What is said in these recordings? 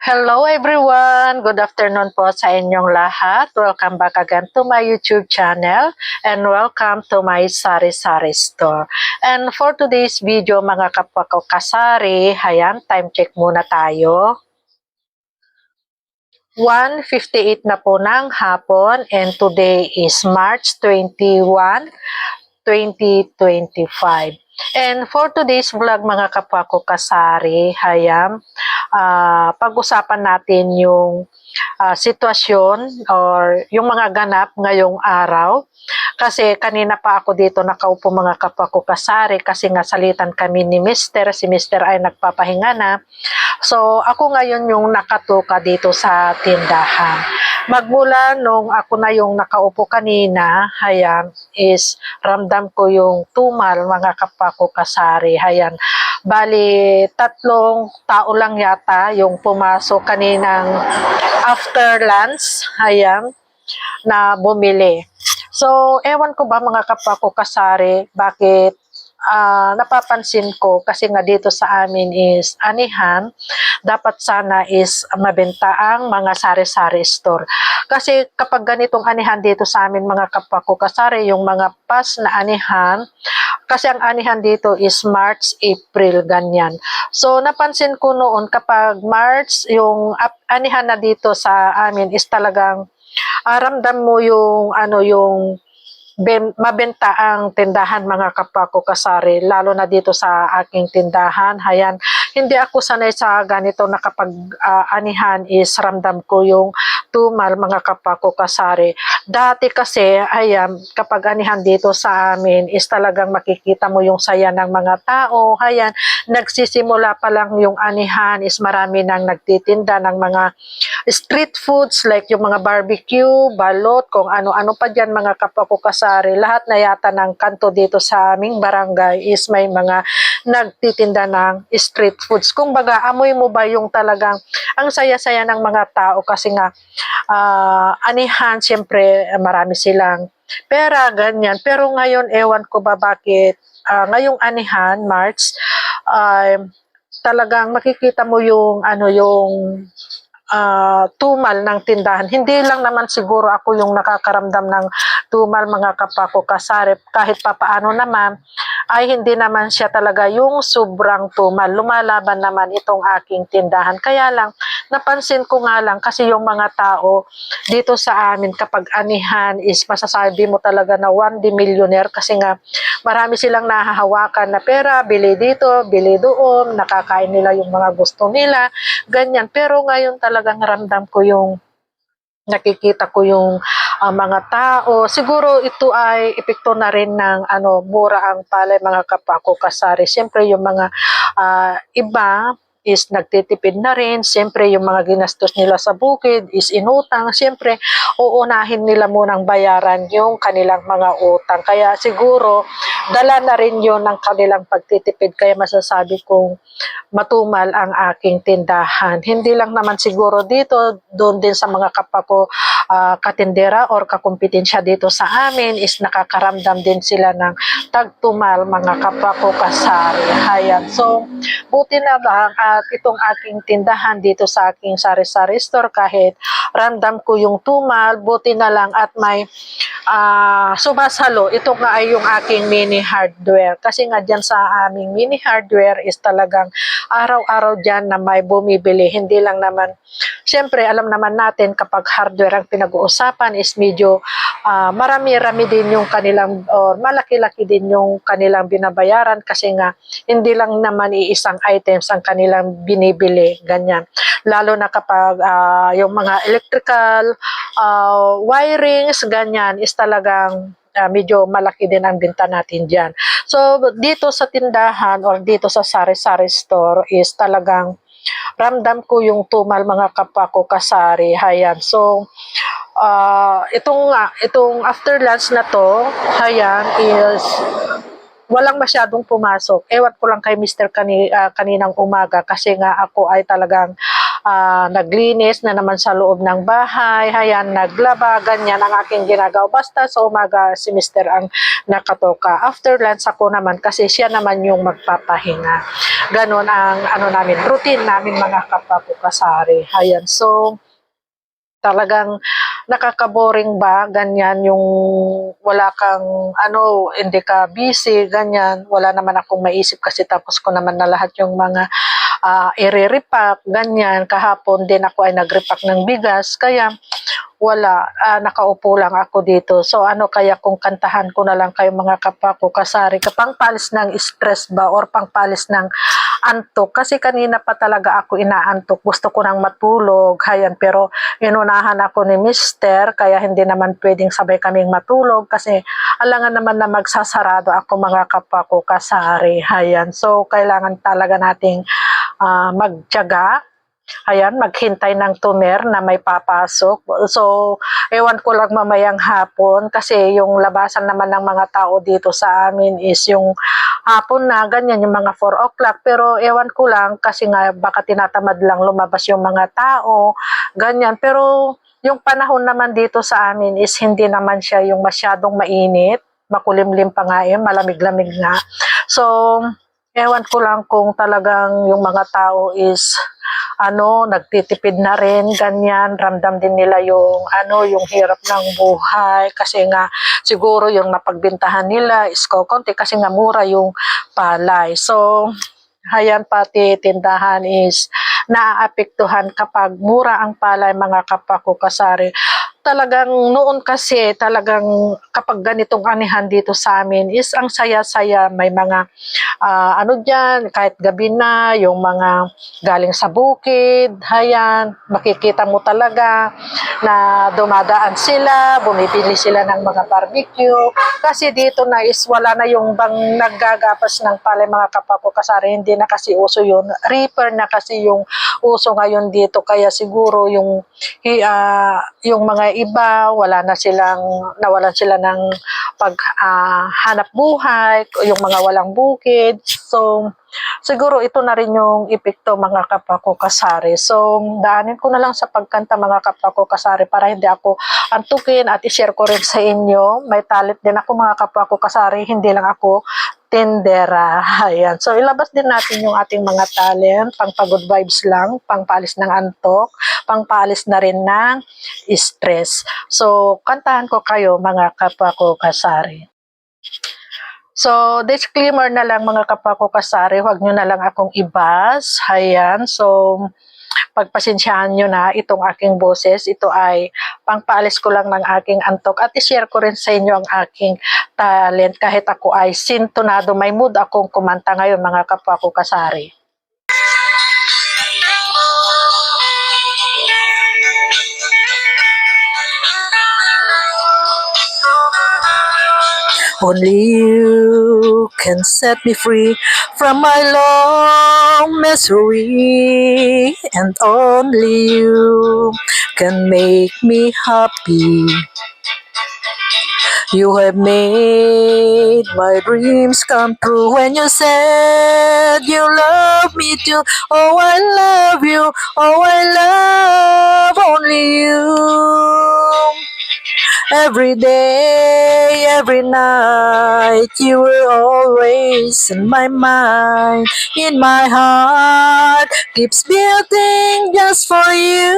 Hello everyone! Good afternoon po sa inyong lahat. Welcome back again to my YouTube channel and welcome to my sari-sari store. And for today's video mga kapwa ko kasari, ayan, time check muna tayo. 1:58 na po ng hapon and today is March 21, 2025. And for today's vlog mga kapwa ko kasari, hayam, pag-usapan natin yung sitwasyon or yung mga ganap ngayong araw. Kasi kanina pa ako dito nakaupo mga kapwa ko kasari kasi nga salitan kami ni Mr. Si Mr. ay nagpapahinga na. So ako ngayon yung nakatuka dito sa tindahan. Magmula nung ako na yung nakaupo kanina, hayan, is ramdam ko yung tumal mga kapwa ko kasari. Hayan, bali 3 tao lang yata yung pumasok kaninang after lunch, hayan, na bumili. So, ewan ko ba mga kapwa ko kasari, bakit napapansin ko kasi nga dito sa amin is anihan, dapat sana is mabenta ang mga sari-sari store. Kasi kapag ganitong anihan dito sa amin mga kapwa ko kasari, yung mga past na anihan, kasi ang anihan dito is March, April, ganyan. So napansin ko noon kapag March, yung anihan na dito sa amin is talagang ramdam mo yung yung mabenta ang tindahan mga kapwa ko kasari, lalo na dito sa aking tindahan. Hayan, hindi ako sanay sa ganito na kapag anihan is ramdam ko yung tumal mga kapwa ko kasari. Dati kasi, ayan, kapag anihan dito sa amin is talagang makikita mo yung saya ng mga tao. Hayan, nagsisimula pa lang yung anihan is marami nang nagtitinda ng mga street foods like yung mga barbecue, balot, kung ano-ano pa dyan mga kapwa ko kasari. Lahat na yata ng kanto dito sa aming barangay is may mga nagtitinda ng street foods. Kung baga, amoy mo ba yung talagang ang saya-saya ng mga tao kasi nga anihan, siyempre marami silang pera, ganyan. Pero ngayon, ewan ko ba bakit ngayong anihan, March, talagang makikita mo yung tumal ng tindahan. Hindi lang naman siguro ako yung nakakaramdam ng tumal mga kapwa ko kasari. Kahit papaano naman, ay hindi naman siya talaga yung sobrang tumal. Lumalaban naman itong aking tindahan. Kaya lang, napansin ko nga lang kasi yung mga tao dito sa amin kapag anihan is masasabi mo talaga na one the millionaire kasi nga marami silang nahahawakan na pera, bili dito, bili doon, nakakain nila yung mga gusto nila, ganyan. Pero ngayon talagang ramdam ko yung nakikita ko yung mga tao. Siguro ito ay epekto na rin ng mura ang palay mga kapwa ko kasari. Siyempre yung mga iba is nagtitipid na rin. Siyempre yung mga ginastos nila sa bukid is inutang. Siyempre uunahin nila munang bayaran yung kanilang mga utang. Kaya siguro dala na rin yun ng kanilang pagtitipid. Kaya masasabi kong matumal ang aking tindahan. Hindi lang naman siguro dito, doon din sa mga kapwa ko katindera or kakumpetensya dito sa amin is nakakaramdam din sila ng tagtumal mga kapwa ko kasari. Hayan. So, buti na lang at itong aking tindahan dito sa aking sari-sari store kahit ramdam ko yung tumal, buti na lang at may sumasalo. Ito nga ay yung aking mini hardware. Kasi nga dyan sa aming mini hardware is talagang araw-araw dyan na may bumibili. Hindi lang naman, siyempre alam naman natin kapag hardware ang pinag-uusapan is medyo marami-rami din yung kanilang, or malaki-laki din yung kanilang binabayaran kasi nga hindi lang naman iisang items ang kanilang binibili, ganyan. Lalo na kapag yung mga electrical wirings, ganyan, is talagang medyo malaki din ang binta natin dyan. So, dito sa tindahan or dito sa sari-sari store is talagang ramdam ko yung tumal mga kapwa ko kasari. Hayan. So, itong after lunch na to, hayan, is walang masyadong pumasok. Ewan ko lang kay Mr. Kaninang umaga kasi nga ako ay talagang naglinis na naman sa loob ng bahay, hayan, naglaba, ganyan ang aking ginagawa. Basta sa umaga si Mr. ang nakatoka. After lunch ako naman kasi siya naman yung magpapahinga. Ganon ang namin, routine namin mga kapwa ko kasari. Hayan, so talagang nakaka-boring ba, ganyan yung wala kang hindi ka busy, ganyan. Wala naman akong maisip kasi tapos ko naman na lahat yung mga i-repack, ganyan. Kahapon din ako ay nag-repack ng bigas, kaya wala, nakaupo lang ako dito. So kaya kung kantahan ko na lang kayo mga kapwa ko kasari, pangpalis ng stress ba or pangpalis ng antok. Kasi kanina pa talaga ako inaantok. Gusto ko nang matulog, hayan, pero inunahan ako ni Mister, kaya hindi naman pwedeng sabay kaming matulog kasi alangan naman na magsasarado ako mga kapwa ko kasari, hayan. So kailangan talaga nating magtiyaga. Ayan, maghintay ng tumer na may papasok. So, ewan ko lang mamayang hapon kasi yung labasan naman ng mga tao dito sa amin is yung hapon na, ganyan, yung mga 4 o'clock. Pero ewan ko lang kasi nga baka tinatamad lang lumabas yung mga tao, ganyan. Pero yung panahon naman dito sa amin is hindi naman siya yung masyadong mainit. Makulimlim pa nga yun, malamig-lamig nga. So, ewan ko lang kung talagang yung mga tao is nagtitipid na rin, ganyan, ramdam din nila yung yung hirap ng buhay kasi nga siguro yung napagbintahan nila is konti kasi nga mura yung palay. So hayan, pati tindahan is naaapektuhan kapag mura ang palay mga kapwa ko kasari. Talagang noon kasi talagang kapag ganitong anihan dito sa amin is ang saya-saya, may mga dyan, kahit gabi na, yung mga galing sa bukid, hayan, makikita mo talaga na dumadaan sila, bumibili sila ng mga barbecue, kasi dito na is wala na yung bang naggagapas ng palay mga kapwa ko kasari, hindi na kasi uso yun, reaper na kasi yung uso ngayon dito, kaya siguro yung mga iba, nawalan sila ng hanap buhay, yung mga walang bukid. So, siguro ito na rin yung epekto mga kapwa ko kasari. So, daanin ko na lang sa pagkanta mga kapwa ko kasari para hindi ako antukin at i-share ko rin sa inyo. May talent din ako mga kapwa ko kasari, hindi lang ako tindera. Ayan. So, ilabas din natin yung ating mga talent, pang good vibes lang, pang paalis ng antok, pang paalis na rin ng stress. So, kantahan ko kayo mga kapwa ko kasari. So, disclaimer na lang mga kapwa ko kasari, huwag nyo na lang akong ibas. Ayan. So, pagpasensyahan nyo na itong aking boses. Ito ay pangpaalis ko lang ng aking antok at i-share ko rin sa inyo ang aking talent kahit ako ay sintonado. May mood akong kumanta ngayon mga kapwa ko kasari. Only you can set me free from my long misery, and only you can make me happy. You have made my dreams come true when you said you love me too. Oh, I love you. Oh, I love only you. Every day, every night, you were always in my mind, in my heart, keeps beating just for you.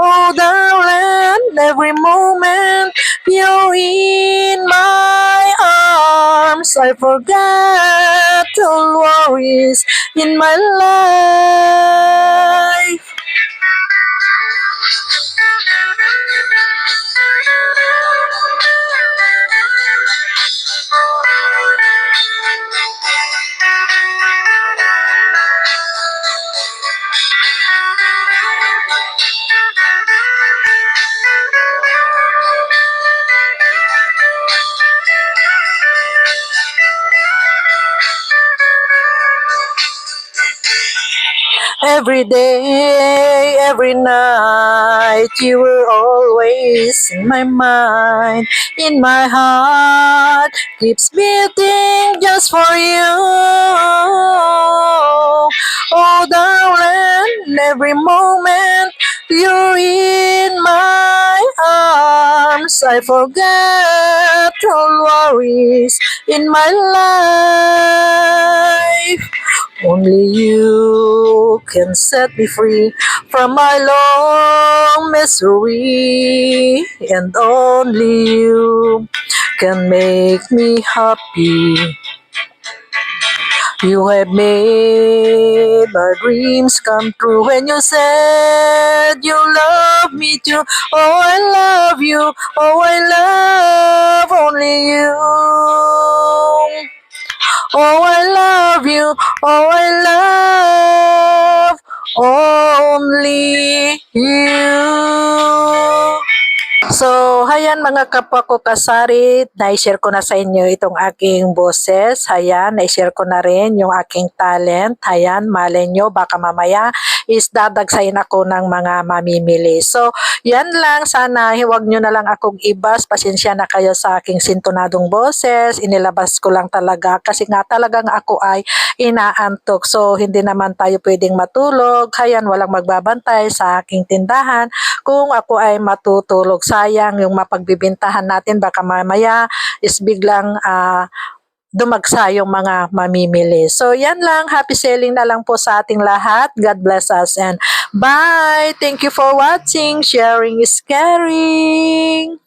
Oh, darling, every moment you're in my arms, I forgot all worries in my life. Every day, every night, you were always in my mind, in my heart, keeps beating just for you. Oh, darling, every moment you're in my arms, I forget all worries in my life. Only you can set me free from my long misery, and only you can make me happy. You have made my dreams come true when you said you love me too. Oh, I love you. Oh, I love only you. Oh, I love you. Oh, I love only you. So, hayan mga kapwa ko kasari, na-share ko na sa inyo itong aking boses. Hayan, na-share ko na rin yung aking talent. Hayan, malay nyo, baka mamaya is dadagsayin ako ng mga mamimili. So, yan lang. Sana huwag nyo na lang akong ibas. Pasensya na kayo sa aking sintonadong boses. Inilabas ko lang talaga kasi nga talagang ako ay inaantok. So, hindi naman tayo pwedeng matulog. Hayan, walang magbabantay sa aking tindahan kung ako ay matutulog. Sayang yung mapagbibintahan natin, baka mamaya is biglang dumagsa yung mga mamimili. So yan lang, happy selling na lang po sa ating lahat. God bless us and bye! Thank you for watching. Sharing is caring.